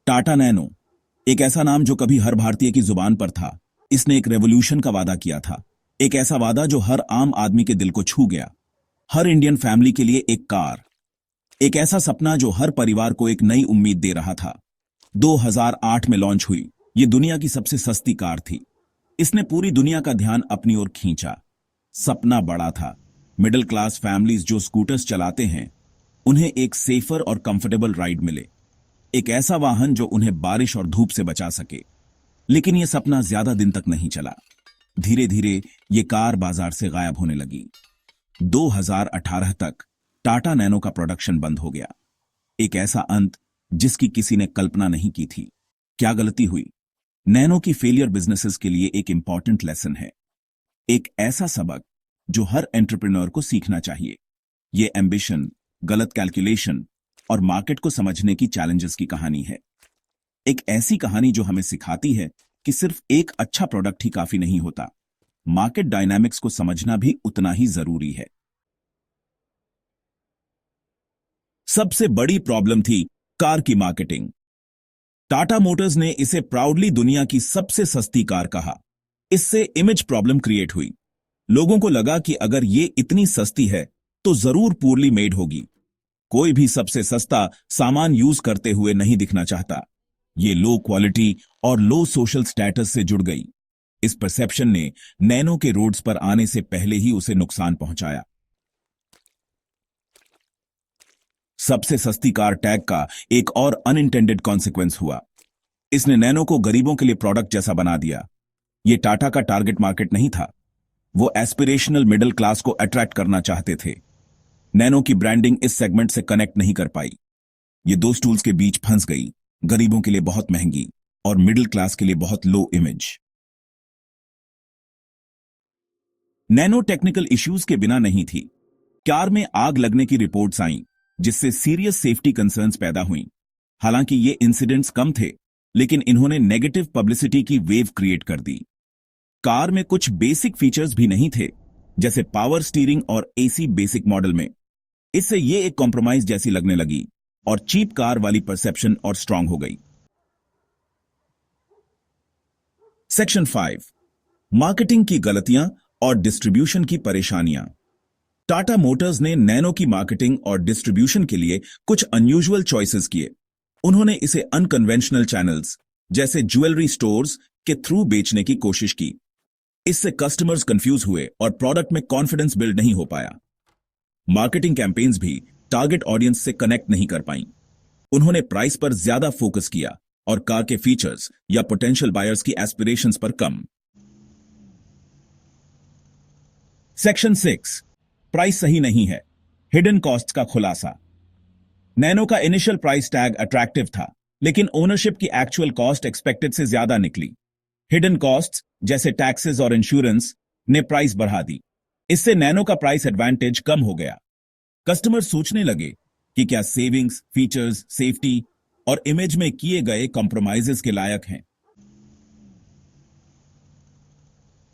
Tata nano, एक ऐसा नाम जो कभी हर भारतीय की जुबान पर था। इसने एक रेवोल्यूशन का वादा किया था, एक ऐसा वादा जो हर आम आदमी के दिल को छू गया। हर इंडियन फैमिली के लिए एक कार, एक ऐसा सपना जो हर परिवार को एक नई उम्मीद दे रहा था। 2008 में लॉन्च हुई ये दुनिया की सबसे सस्ती कार थी। इसने पूरी दुनिया का ध्यान अपनी ओर खींचा। सपना बड़ा था, मिडिल क्लास फैमिलीज जो स्कूटर्स चलाते हैं उन्हें एक सेफर और कंफर्टेबल राइड मिले, एक ऐसा वाहन जो उन्हें बारिश और धूप से बचा सके। लेकिन यह सपना ज्यादा दिन तक नहीं चला। धीरे धीरे ये कार बाजार से गायब होने लगी। 2018 तक टाटा नैनो का प्रोडक्शन बंद हो गया। एक ऐसा अंत जिसकी किसी ने कल्पना नहीं की थी। क्या गलती हुई? नैनो की फेलियर बिजनेसेस के लिए एक इंपॉर्टेंट लेसन है, एक ऐसा सबक जो हर एंटरप्रेन्योर को सीखना चाहिए। ये एम्बिशन, गलत कैलकुलेशन और मार्केट को समझने की चैलेंजेस की कहानी है। एक ऐसी कहानी जो हमें सिखाती है कि सिर्फ एक अच्छा प्रोडक्ट ही काफी नहीं होता, मार्केट डायनामिक्स को समझना भी उतना ही जरूरी है। सबसे बड़ी प्रॉब्लम थी कार की मार्केटिंग। टाटा मोटर्स ने इसे प्राउडली दुनिया की सबसे सस्ती कार कहा। इससे इमेज प्रॉब्लम क्रिएट हुई। लोगों को लगा कि अगर ये इतनी सस्ती है तो जरूर पूरली मेड होगी। कोई भी सबसे सस्ता सामान यूज करते हुए नहीं दिखना चाहता। ये लो क्वालिटी और लो सोशल स्टेटस से जुड़ गई। इस परसेप्शन ने नैनो के रोड्स पर आने से पहले ही उसे नुकसान पहुंचाया। सबसे सस्ती कार टैग का एक और अनइंटेंडेड कॉन्सिक्वेंस हुआ। इसने नैनो को गरीबों के लिए प्रोडक्ट जैसा बना दिया। यह टाटा का टारगेट मार्केट नहीं था। वो एस्पिरेशनल मिडिल क्लास को अट्रैक्ट करना चाहते थे। नैनो की ब्रांडिंग इस सेगमेंट से कनेक्ट नहीं कर पाई। ये दो स्टूल्स के बीच फंस गई, गरीबों के लिए बहुत महंगी और मिडिल क्लास के लिए बहुत लो इमेज। नैनो टेक्निकल इश्यूज के बिना नहीं थी। कार में आग लगने की रिपोर्ट्स आईं, जिससे सीरियस सेफ्टी कंसर्न्स पैदा हुईं। हालांकि ये इंसिडेंट्स कम थे, लेकिन इन्होंने नेगेटिव पब्लिसिटी की वेव क्रिएट कर दी। कार में कुछ बेसिक फीचर्स भी नहीं थे, जैसे पावर स्टीयरिंग और एसी बेसिक मॉडल में। इससे ये एक कॉम्प्रोमाइज जैसी लगने लगी और चीप कार वाली परसेप्शन और स्ट्रांग हो गई। सेक्शन 5, मार्केटिंग की गलतियां और डिस्ट्रीब्यूशन की परेशानियां। टाटा मोटर्स ने नैनो की मार्केटिंग और डिस्ट्रीब्यूशन के लिए कुछ अनयूजुअल चॉइसेस किए। उन्होंने इसे अनकन्वेंशनल चैनल्स जैसे ज्वेलरी स्टोर्स के थ्रू बेचने की कोशिश की। इससे कस्टमर्स कंफ्यूज हुए और प्रोडक्ट में कॉन्फिडेंस बिल्ड नहीं हो पाया। मार्केटिंग कैंपेन्स भी टारगेट ऑडियंस से कनेक्ट नहीं कर पाई। उन्होंने प्राइस पर ज्यादा फोकस किया और कार के फीचर्स या पोटेंशियल बायर्स की एस्पिरेशंस पर कम। सेक्शन 6, प्राइस सही नहीं है, हिडन कॉस्ट्स का खुलासा। नैनो का इनिशियल प्राइस टैग अट्रैक्टिव था, लेकिन ओनरशिप की एक्चुअल कॉस्ट एक्सपेक्टेड से ज्यादा निकली। हिडन कॉस्ट्स जैसे टैक्सेस और इंश्योरेंस ने प्राइस बढ़ा दी। इससे नैनो का प्राइस एडवांटेज कम हो गया। कस्टमर सोचने लगे कि क्या सेविंग्स, फीचर्स, सेफ्टी और इमेज में किए गए कॉम्प्रोमाइजेस के लायक हैं।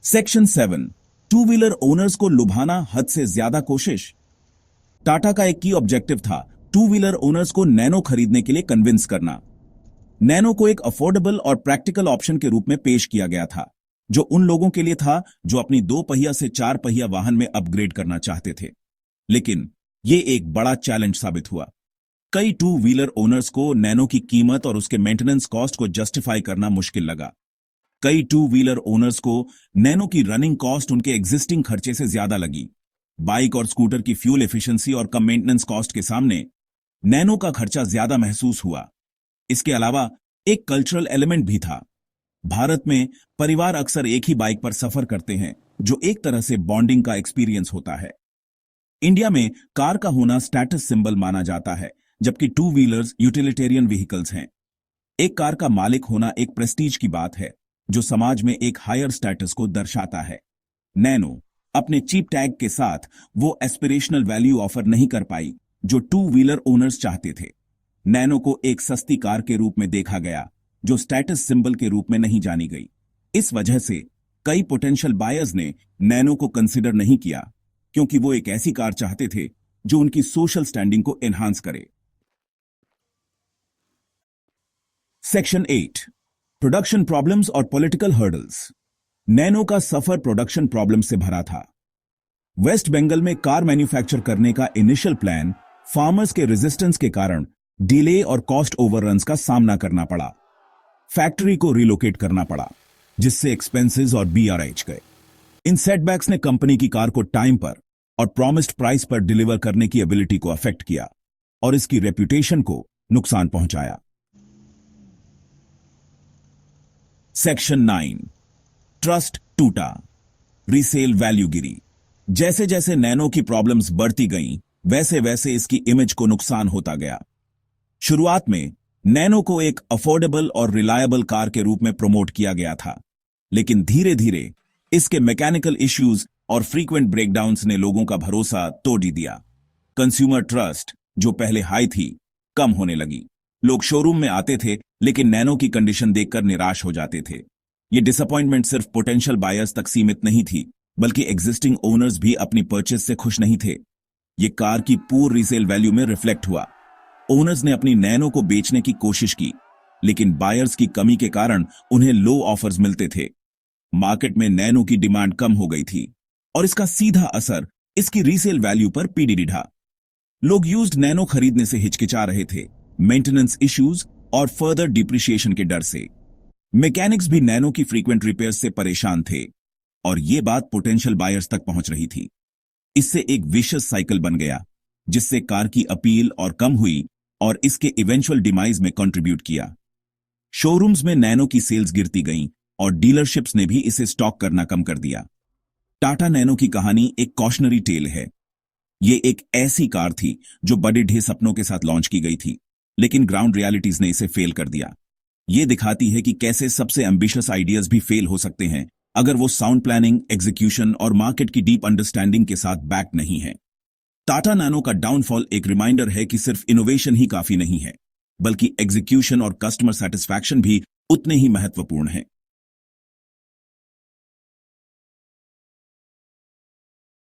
सेक्शन 7, टू व्हीलर ओनर्स को लुभाना हद से ज्यादा कोशिश। टाटा का एक की ऑब्जेक्टिव था टू व्हीलर ओनर्स को नैनो खरीदने के लिए कन्विंस करना। नैनो को एक अफोर्डेबल और प्रैक्टिकल ऑप्शन के रूप में पेश किया गया था, जो उन लोगों के लिए था जो अपनी 2 पहिया से 4 पहिया वाहन में अपग्रेड करना चाहते थे। लेकिन यह एक बड़ा चैलेंज साबित हुआ। कई टू व्हीलर ओनर्स को नैनो की कीमत और उसके मेंटेनेंस कॉस्ट को जस्टिफाई करना मुश्किल लगा। कई टू व्हीलर ओनर्स को नैनो की रनिंग कॉस्ट उनके एग्जिस्टिंग खर्चे से ज्यादा लगी। बाइक और स्कूटर की फ्यूल एफिशिएंसी और कम मेंटेनेंस कॉस्ट के सामने नैनो का खर्चा ज्यादा महसूस हुआ। इसके अलावा एक कल्चरल एलिमेंट भी था। भारत में परिवार अक्सर एक ही बाइक पर सफर करते हैं, जो एक तरह से बॉन्डिंग का एक्सपीरियंस होता है। इंडिया में कार का होना स्टेटस सिंबल माना जाता है, जबकि टू व्हीलर्स यूटिलिटेरियन व्हीकल्स हैं। एक कार का मालिक होना एक प्रेस्टीज की बात है, जो समाज में एक हायर स्टेटस को दर्शाता है। नैनो अपने चीप टैग के साथ वो एस्पिरेशनल वैल्यू ऑफर नहीं कर पाई जो टू व्हीलर ओनर्स चाहते थे। नैनो को एक सस्ती कार के रूप में देखा गया, जो स्टेटस सिंबल के रूप में नहीं जानी गई। इस वजह से कई पोटेंशियल बायर्स ने नैनो को कंसिडर नहीं किया, क्योंकि वो एक ऐसी कार चाहते थे जो उनकी सोशल स्टैंडिंग को एनहांस करे। सेक्शन 8 प्रोडक्शन प्रॉब्लम्स और पॉलिटिकल हर्डल्स। नैनो का सफर प्रोडक्शन प्रॉब्लम से भरा था। वेस्ट बंगाल में कार मैन्युफैक्चर करने का इनिशियल प्लान फार्मर्स के रेजिस्टेंस के कारण डिले और कॉस्ट ओवररन्स का सामना करना पड़ा। फैक्ट्री को रिलोकेट करना पड़ा, जिससे एक्सपेंसेस और बीआरएच गए। इन सेटबैक्स ने कंपनी की कार को टाइम पर और प्रॉमिस्ड प्राइस पर डिलीवर करने की एबिलिटी को अफेक्ट किया और इसकी रेप्यूटेशन को नुकसान पहुंचाया। सेक्शन 9 ट्रस्ट टूटा, रीसेल वैल्यू गिरी। जैसे जैसे नैनो की प्रॉब्लम्स बढ़ती गईं, वैसे वैसे इसकी इमेज को नुकसान होता गया। शुरुआत में नैनो को एक अफोर्डेबल और रिलायबल कार के रूप में प्रमोट किया गया था, लेकिन धीरे धीरे इसके मैकेनिकल इश्यूज और फ्रीक्वेंट ब्रेकडाउन्स ने लोगों का भरोसा तोड़ ही दिया। कंज्यूमर ट्रस्ट, जो पहले हाई थी, कम होने लगी। लोग शोरूम में आते थे, लेकिन नैनो की कंडीशन देखकर निराश हो जाते थे। ये डिसअपॉइंटमेंट सिर्फ पोटेंशियल बायर्स तक सीमित नहीं थी, बल्कि एग्जिस्टिंग ओनर्स भी अपनी परचेज से खुश नहीं थे। ये कार की पूर रीसेल वैल्यू में रिफ्लेक्ट हुआ। ओनर्स ने अपनी नैनो को बेचने की कोशिश की, लेकिन बायर्स की कमी के कारण उन्हें लो ऑफर्स मिलते थे। मार्केट में नैनो की डिमांड कम हो गई थी और इसका सीधा असर इसकी रीसेल वैल्यू पर पीडी ढा। लोग यूज्ड नैनो खरीदने से हिचकिचा रहे थे, मेंटेनेंस इश्यूज और फर्दर डिप्रिसिएशन के डर से। मैकेनिक्स भी नैनो की फ्रीक्वेंट रिपेयर्स से परेशान थे और ये बात पोटेंशियल बायर्स तक पहुंच रही थी। इससे एक विशियस साइकिल बन गया, जिससे कार की अपील और कम हुई और इसके इवेंचुअल डिमाइज में कंट्रीब्यूट किया। शोरूम्स में नैनो की सेल्स गिरती गईं और डीलरशिप्स ने भी इसे स्टॉक करना कम कर दिया। टाटा नैनो की कहानी एक कॉशनरी टेल है। ये एक ऐसी कार थी जो बड़े ढेर सपनों के साथ लॉन्च की गई थी, लेकिन ग्राउंड रियलिटीज ने इसे फेल कर दिया। ये दिखाती है कि कैसे सबसे एम्बिशियस आइडियाज भी फेल हो सकते हैं अगर वो साउंड प्लानिंग, एग्जीक्यूशन और मार्केट की डीप अंडरस्टैंडिंग के साथ बैक नहीं है। टाटा नैनो का डाउनफॉल एक रिमाइंडर है कि सिर्फ इनोवेशन ही काफी नहीं है, बल्कि एग्जीक्यूशन और कस्टमर सेटिस्फैक्शन भी उतने ही महत्वपूर्ण हैं।